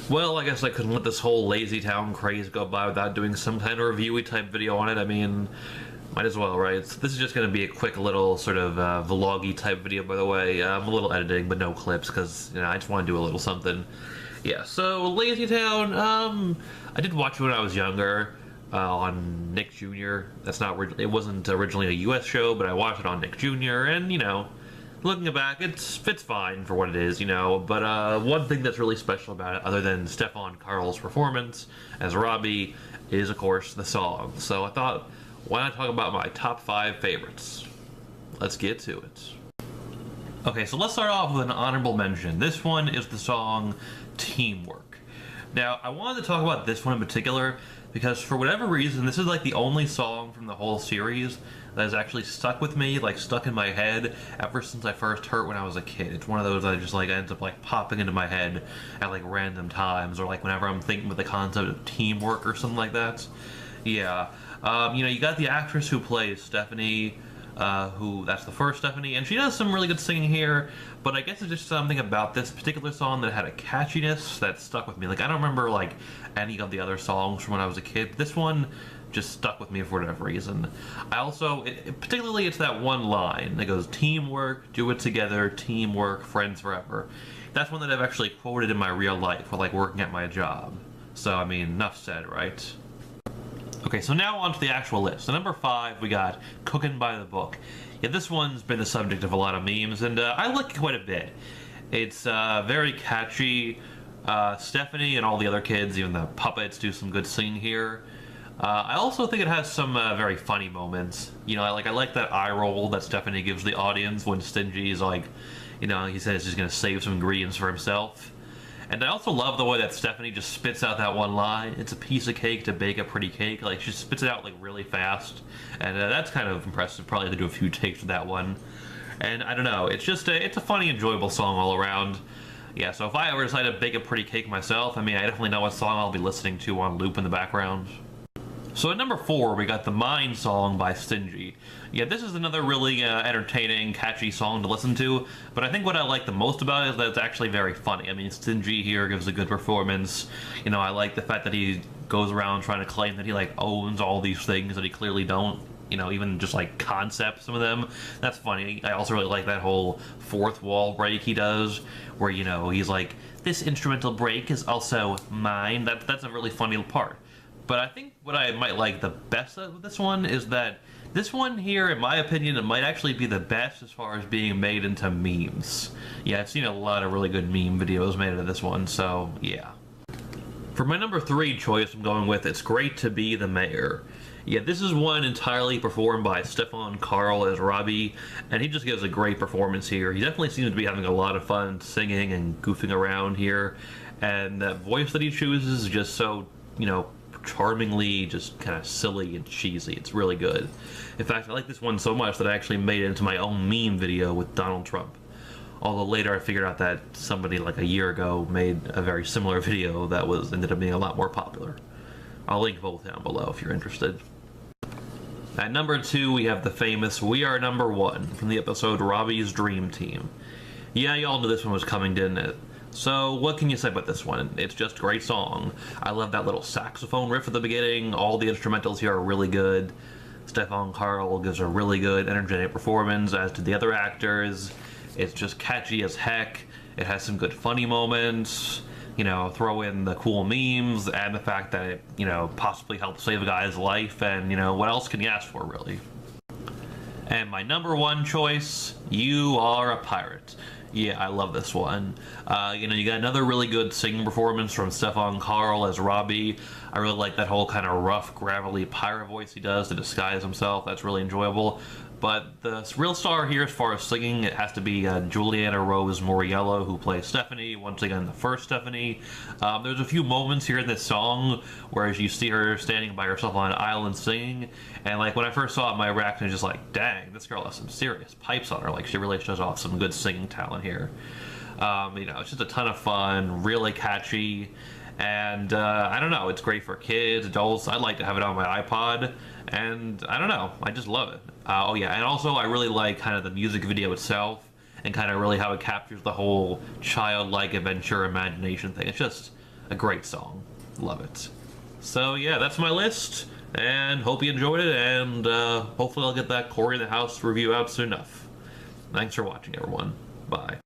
Well, I guess I couldn't let this whole LazyTown craze go by without doing some kind of reviewy type video on it. I mean, might as well, right? So this is just going to be a quick little sort of vloggy type video, by the way. A little editing, but no clips, because, you know, I just want to do a little something. Yeah, so LazyTown, I did watch it when I was younger, on Nick Jr. It wasn't originally a US show, but I watched it on Nick Jr., and, you know, looking back, it's fine for what it is, you know, but one thing that's really special about it, other than Stefan Karl's performance as Robbie, is, of course, the song. So I thought, why not talk about my top 5 favorites? Let's get to it. Okay, so let's start off with an honorable mention. This one is the song Teamwork. Now, I wanted to talk about this one in particular because for whatever reason, this is like the only song from the whole series that has actually stuck with me, like stuck in my head ever since I first heard it when I was a kid. It's one of those that just like ends up like popping into my head at like random times, or like whenever I'm thinking with the concept of teamwork or something like that. Yeah, you know, you got the actress who plays Stephanie, that's the first Stephanie, and she does some really good singing here, but I guess it's just something about this particular song that had a catchiness that stuck with me. Like, I don't remember, like, any of the other songs from when I was a kid. This one just stuck with me for whatever reason. I also, particularly, it's that one line that goes, teamwork, do it together, teamwork, friends forever. That's one that I've actually quoted in my real life for, like, working at my job. So, I mean, enough said, right? Okay, so now on to the actual list. So number 5, we got Cookin' by the Book. Yeah, this one's been the subject of a lot of memes, and I like it quite a bit. It's very catchy. Stephanie and all the other kids, even the puppets, do some good singing here. I also think it has some very funny moments. You know, I like that eye roll that Stephanie gives the audience when Stingy's like, you know, he says he's gonna save some ingredients for himself. And I also love the way that Stephanie just spits out that one line. It's a piece of cake to bake a pretty cake. Like, she spits it out, like, really fast. And that's kind of impressive. Probably to do a few takes with that one. And I don't know. It's just it's a funny, enjoyable song all around. Yeah, so if I ever decide to bake a pretty cake myself, I mean, I definitely know what song I'll be listening to on loop in the background. So at number 4, we got the Mine song by Stingy. Yeah, this is another really entertaining, catchy song to listen to, but I think what I like the most about it is that it's actually very funny. I mean, Stingy here gives a good performance. You know, I like the fact that he goes around trying to claim that he, like, owns all these things that he clearly don't. You know, even just, like, concept some of them. That's funny. I also really like that whole fourth wall break he does, where, you know, he's like, this instrumental break is also mine. That's a really funny part. But I think what I might like the best of this one is that this one here, in my opinion, it might actually be the best as far as being made into memes. Yeah, I've seen a lot of really good meme videos made of this one, so yeah. For my number 3 choice, I'm going with It's Great to Be the Mayor. Yeah, this is one entirely performed by Stefan Karl as Robbie, and he just gives a great performance here. He definitely seems to be having a lot of fun singing and goofing around here, and that voice that he chooses is just so, you know, charmingly just kind of silly and cheesy. It's really good. In fact, I like this one so much that I actually made it into my own meme video with Donald Trump. Although later I figured out that somebody like a year ago made a very similar video that ended up being a lot more popular. I'll link both down below if you're interested. At number 2, we have the famous We Are Number One from the episode Robbie's Dream Team. Yeah, y'all knew this one was coming, didn't it? So, what can you say about this one? It's just a great song. I love that little saxophone riff at the beginning. All the instrumentals here are really good. Stefan Karl gives a really good, energetic performance, as do the other actors. It's just catchy as heck. It has some good funny moments. You know, throw in the cool memes, and the fact that it, you know, possibly helped save a guy's life, and, you know, what else can you ask for, really? And my number 1 choice, You Are a Pirate. Yeah, I love this one. You know, you got another really good singing performance from Stefan Karl as Robbie. I really like that whole kind of rough, gravelly pirate voice he does to disguise himself. That's really enjoyable. But the real star here as far as singing, it has to be Juliana Rose Moriello, who plays Stephanie, once again the first Stephanie. There's a few moments here in this song where you see her standing by herself on an island singing, and like when I first saw it, my reaction was just like, dang, this girl has some serious pipes on her. Like, she really shows off some good singing talent here. You know, it's just a ton of fun, really catchy, and I don't know, it's great for kids, adults. I'd like to have it on my iPod, and I don't know, I just love it. Oh yeah, and also I really like kind of the music video itself, and kind of really how it captures the whole childlike adventure imagination thing. It's just a great song. Love it. So yeah, that's my list, and hope you enjoyed it, and hopefully I'll get that Corey in the House review out soon enough. Thanks for watching, everyone. Bye.